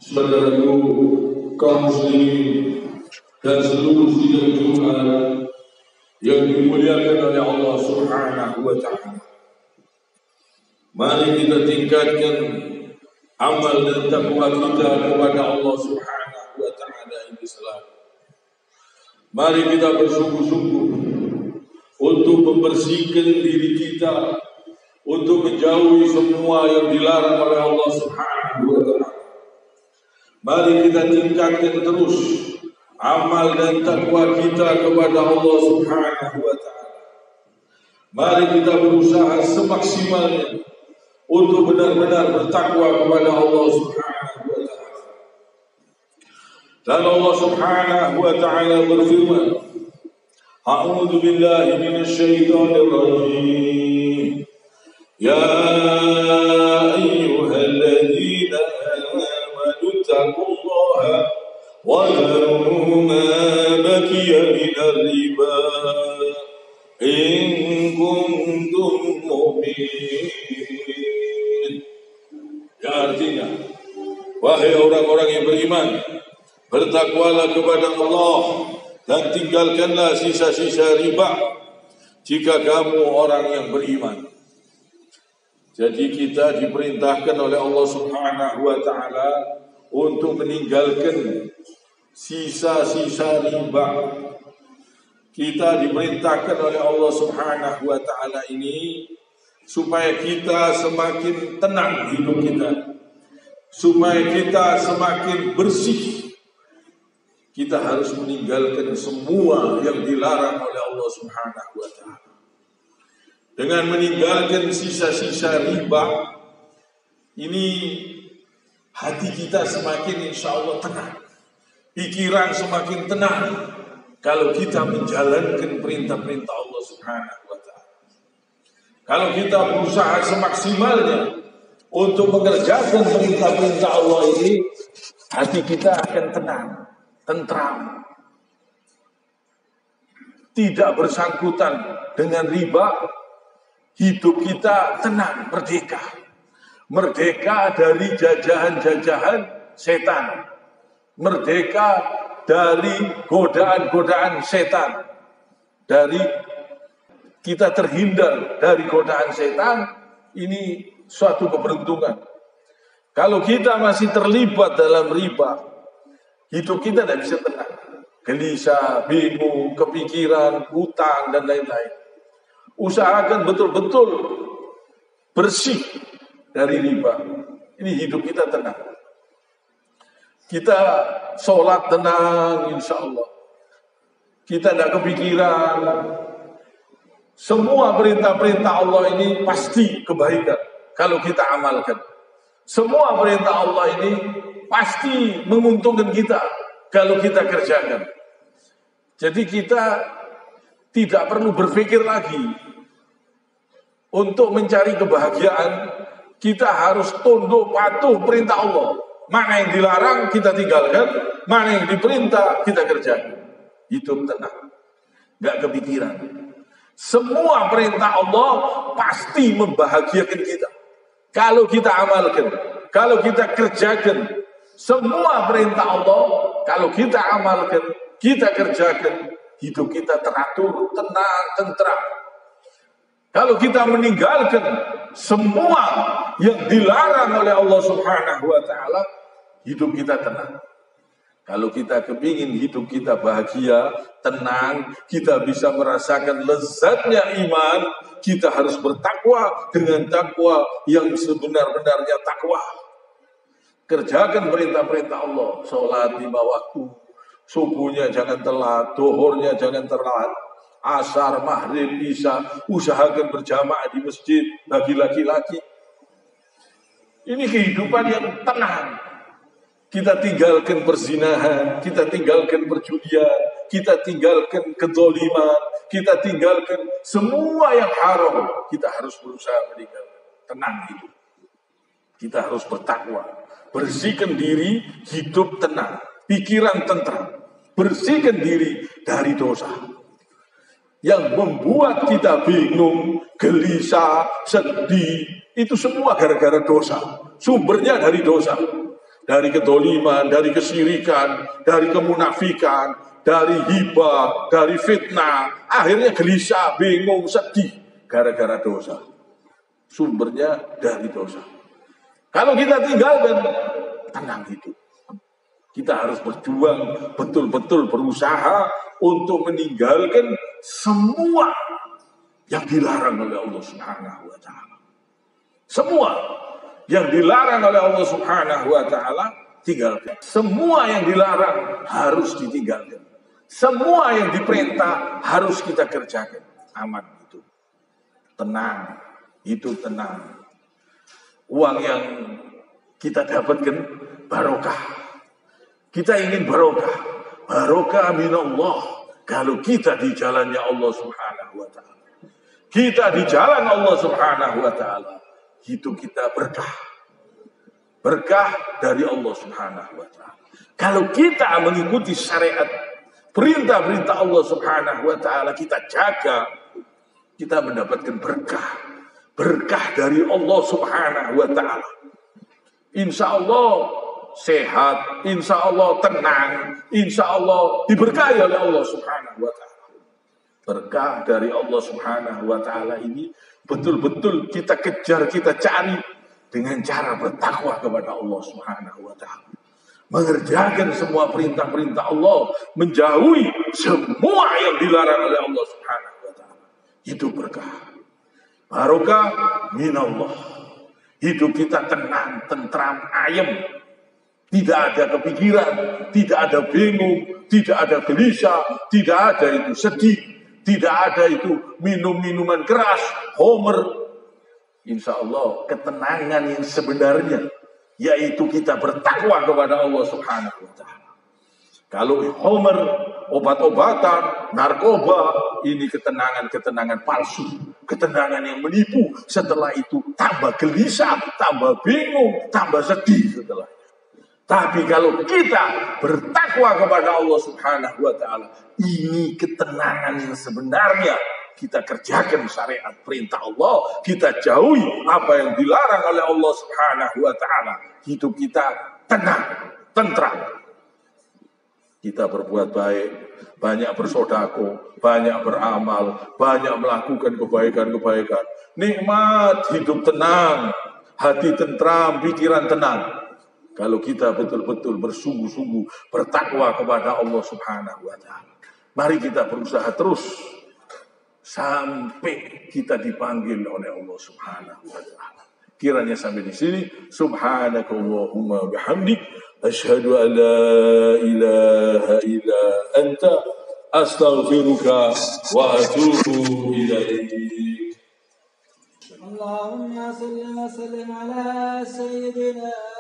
Saudaraku kaum muslimin dan seluruh sidang Jumat yang dimuliakan oleh Allah Subhanahu wa Ta'ala. Mari kita tingkatkan amal dan takwa kita kepada Allah Subhanahu wa Ta'ala ini selalu. Mari kita bersungguh-sungguh untuk membersihkan diri kita, untuk menjauhi semua yang dilarang oleh Allah Subhanahu wa Ta'ala. Mari kita tingkatkan terus amal dan takwa kita kepada Allah Subhanahu wa Ta'ala. Mari kita berusaha semaksimalnya untuk benar-benar bertakwa kepada Allah Subhanahu wa Ta'ala. Dan Allah Subhanahu wa Ta'ala berfirman, A'udzu billahi minasyaitonir rajim. Ya ayyuhalladzina ittaqullaha wa dharu ma baqiya minar riba in kuntum mu'minin. Ya, artinya, wahai orang-orang yang beriman, bertakwalah kepada Allah dan tinggalkanlah sisa-sisa riba jika kamu orang yang beriman. Jadi kita diperintahkan oleh Allah Subhanahu wa Ta'ala untuk meninggalkan sisa-sisa riba. Kita diperintahkan oleh Allah Subhanahu wa Ta'ala ini supaya kita semakin tenang hidup kita, supaya kita semakin bersih. Kita harus meninggalkan semua yang dilarang oleh Allah Subhanahu wa Ta'ala. Dengan meninggalkan sisa-sisa riba, ini hati kita semakin insya Allah tenang, pikiran semakin tenang kalau kita menjalankan perintah-perintah Allah Subhanahu wa Ta'ala. Kalau kita berusaha semaksimalnya untuk mengerjakan perintah-perintah Allah ini, hati kita akan tenang, tentram, tidak bersangkutan dengan riba. Hidup kita tenang, merdeka. Merdeka dari jajahan-jajahan setan. Merdeka dari godaan-godaan setan. Dari kita terhindar dari godaan setan, ini suatu keberuntungan. Kalau kita masih terlibat dalam riba, hidup kita tidak bisa tenang. Gelisah, bingung, kepikiran, hutang, dan lain-lain. Usahakan betul-betul bersih dari riba. Ini hidup kita tenang. Kita sholat tenang, insya Allah. Kita tidak kepikiran. Semua perintah-perintah Allah ini pasti kebaikan kalau kita amalkan. Semua perintah Allah ini pasti menguntungkan kita kalau kita kerjakan. Jadi kita tidak perlu berpikir lagi untuk mencari kebahagiaan. Kita harus tunduk patuh perintah Allah. Mana yang dilarang kita tinggalkan, mana yang diperintah kita kerjakan. Hidup tenang, gak kepikiran. Semua perintah Allah pasti membahagiakan kita kalau kita amalkan, kalau kita kerjakan. Semua perintah Allah kalau kita amalkan, kita kerjakan, hidup kita teratur, tenang, tentram. Kalau kita meninggalkan semua yang dilarang oleh Allah Subhanahu wa Ta'ala, hidup kita tenang. Kalau kita kepingin hidup kita bahagia, tenang, kita bisa merasakan lezatnya iman, kita harus bertakwa dengan takwa yang sebenar-benarnya takwa. Kerjakan perintah-perintah Allah, sholat 5 waktu, subuhnya jangan telat, duhurnya jangan telat, asar, maghrib, isya, usahakan berjamaah di masjid bagi laki-laki. Ini kehidupan yang tenang. Kita tinggalkan perzinahan, kita tinggalkan perjudian, kita tinggalkan kezaliman, kita tinggalkan semua yang haram. Kita harus berusaha meninggalkan. Tenang hidup. Kita harus bertakwa. Bersihkan diri, hidup tenang. Pikiran tentram. Bersihkan diri dari dosa. Yang membuat kita bingung, gelisah, sedih, itu semua gara-gara dosa. Sumbernya dari dosa. dari kedoliman, dari kesyirikan, dari kemunafikan, dari hibah, dari fitnah. Akhirnya gelisah, bingung, sedih gara-gara dosa. Sumbernya dari dosa. Kalau kita tinggalkan, tenang hidup. Kita harus berjuang, betul-betul berusaha untuk meninggalkan semua yang dilarang oleh Allah Subhanahu wa Ta'ala. Semua yang dilarang oleh Allah Subhanahu wa Ta'ala, tinggalkan. Semua yang dilarang harus ditinggalkan. Semua yang diperintah harus kita kerjakan. Aman itu. Tenang, hidup tenang. Uang yang kita dapatkan barokah. Kita ingin barokah. Barokah minallah. Kalau kita di jalannya Allah Subhanahu wa Ta'ala. Kita di jalan Allah Subhanahu wa Ta'ala. Hidup kita berkah. Berkah dari Allah Subhanahu wa Ta'ala. Kalau kita mengikuti syariat, perintah-perintah Allah Subhanahu wa Ta'ala, kita jaga, kita mendapatkan berkah. Berkah dari Allah Subhanahu wa Ta'ala. Insya Allah sehat, insya Allah tenang, insya Allah diberkahi oleh Allah Subhanahu wa Ta'ala. Berkah dari Allah Subhanahu wa Ta'ala ini betul-betul kita kejar, kita cari dengan cara bertakwa kepada Allah Subhanahu wa Ta'ala. Mengerjakan semua perintah-perintah Allah, menjauhi semua yang dilarang oleh Allah Subhanahu wa Ta'ala. Itu berkah. Barokah minallah. Hidup kita tenang, tentram, ayem. Tidak ada kepikiran, tidak ada bingung, tidak ada gelisah, tidak ada itu sedih, tidak ada itu minum-minuman keras, homer. Insya Allah ketenangan yang sebenarnya, yaitu kita bertakwa kepada Allah Subhanahu wa Ta'ala. Kalau homer, obat-obatan, narkoba, ini ketenangan-ketenangan palsu, ketenangan yang menipu. Setelah itu tambah gelisah, tambah bingung, tambah sedih setelah. Tapi kalau kita bertakwa kepada Allah Subhanahu wa Ta'ala, ini ketenangan yang sebenarnya. Kita kerjakan syariat perintah Allah, kita jauhi apa yang dilarang oleh Allah Subhanahu wa Ta'ala. Hidup kita tenang, tentram. Kita berbuat baik, banyak bersedekah, banyak beramal, banyak melakukan kebaikan-kebaikan. Nikmat hidup tenang, hati tentram, pikiran tenang. Kalau kita betul-betul bersungguh-sungguh bertakwa kepada Allah Subhanahu wa Ta'ala. Mari kita berusaha terus sampai kita dipanggil oleh Allah Subhanahu wa Ta'ala. Kiranya sampai di sini. Subhanakallahumma bihamdik, asyhadu an la ilaha illa anta, astaghfiruka wa atubu ilaik. Allahumma salli wa sallim ala sayyidina